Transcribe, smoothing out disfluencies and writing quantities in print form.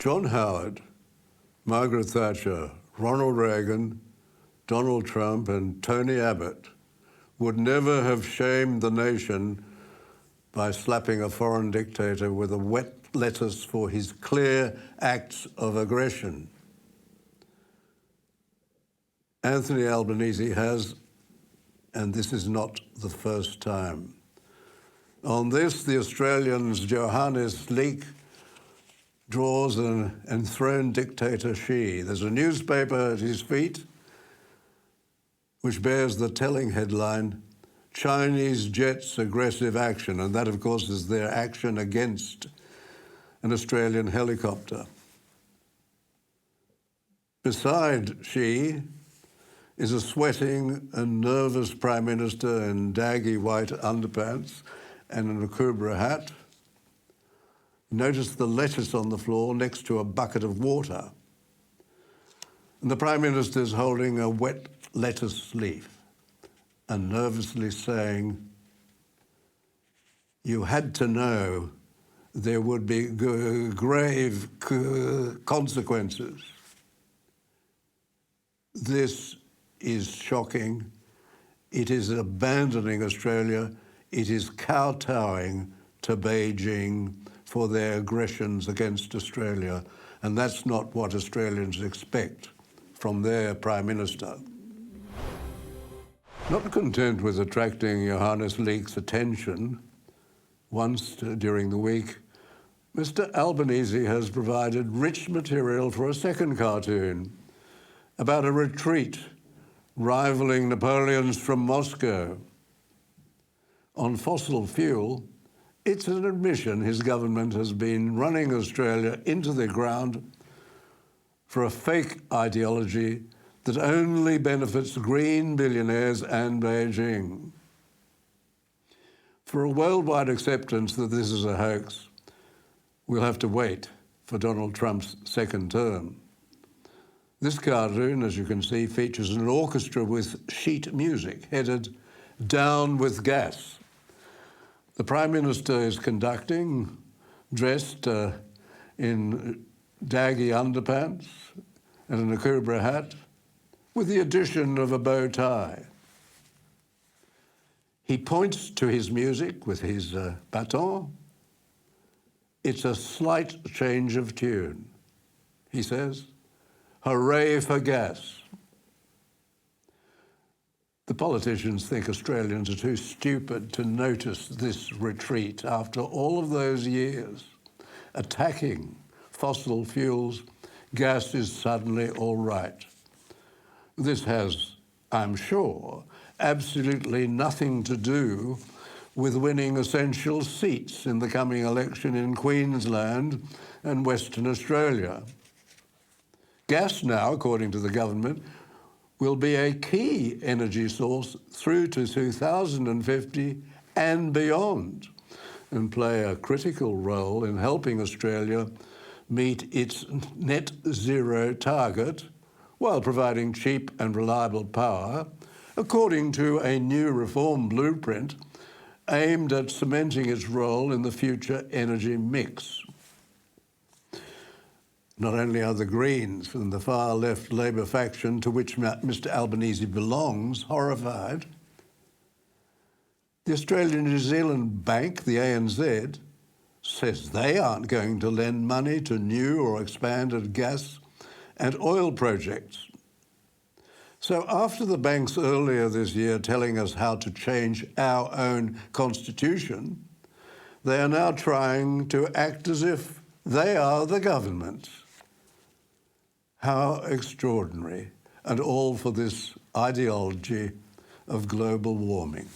John Howard, Margaret Thatcher, Ronald Reagan, Donald Trump and Tony Abbott would never have shamed the nation by slapping a foreign dictator with a wet lettuce for his clear acts of aggression. Anthony Albanese has, and this is not the first time. On this, the Australian's Johannes Leek draws an enthroned dictator Xi. There's a newspaper at his feet which bears the telling headline, Chinese jets aggressive action, and that, of course, is their action against an Australian helicopter. Beside Xi is a sweating and nervous Prime Minister in daggy white underpants and an Akubra hat. Notice the lettuce on the floor next to a bucket of water. And the Prime Minister is holding a wet lettuce leaf and nervously saying, you had to know there would be grave consequences. This is shocking. It is abandoning Australia. It is kowtowing to Beijing for their aggressions against Australia. And that's not what Australians expect from their Prime Minister. Not content with attracting Johannes Leek's attention once during the week, Mr. Albanese has provided rich material for a second cartoon about a retreat rivaling Napoleon's from Moscow. On fossil fuel, it's an admission his government has been running Australia into the ground for a fake ideology that only benefits green billionaires and Beijing. For a worldwide acceptance that this is a hoax, we'll have to wait for Donald Trump's second term. This cartoon, as you can see, features an orchestra with sheet music headed Down with Gas. The Prime Minister is conducting, dressed in daggy underpants and an Akubra hat, with the addition of a bow tie. He points to his music with his baton. It's a slight change of tune, he says. Hooray for gas. The politicians think Australians are too stupid to notice this retreat after all of those years attacking fossil fuels. Gas is suddenly all right. This has, I'm sure, absolutely nothing to do with winning essential seats in the coming election in Queensland and Western Australia. Gas now, according to the government, will be a key energy source through to 2050 and beyond, and play a critical role in helping Australia meet its net zero target while providing cheap and reliable power, according to a new reform blueprint aimed at cementing its role in the future energy mix. Not only are the Greens and the far-left Labor faction, to which Mr. Albanese belongs, horrified, the Australian-New Zealand Bank, the ANZ, says they aren't going to lend money to new or expanded gas and oil projects. So after the banks earlier this year telling us how to change our own constitution, they are now trying to act as if they are the government. How extraordinary, and all for this ideology of global warming.